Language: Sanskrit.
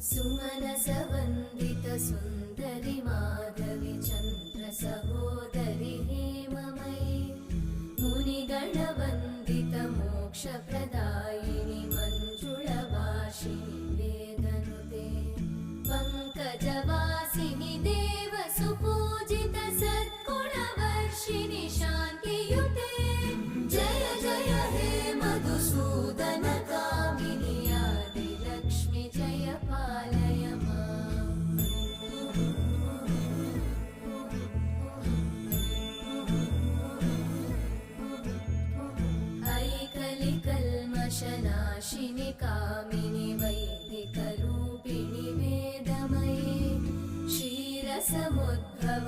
सुमनसवन्दित सुन्दरि माधवि चन्द्र सहोदरि हेममयि मुनिगणवन्दित मोक्षप्रदायिनि मञ्जुळभाषिणि वेदनुते पङ्कजवासिनि देवसुपूजित सद्गुणवर्षिणि शान्तियुते जय जय हे मधुसूदन कामिनि आदिलक्ष्मि जय पालय माम्। ऐकलिकल्मषनाशिनि कामिनि वैदिकरूपिणि वेदमये क्षीरसमुद्भव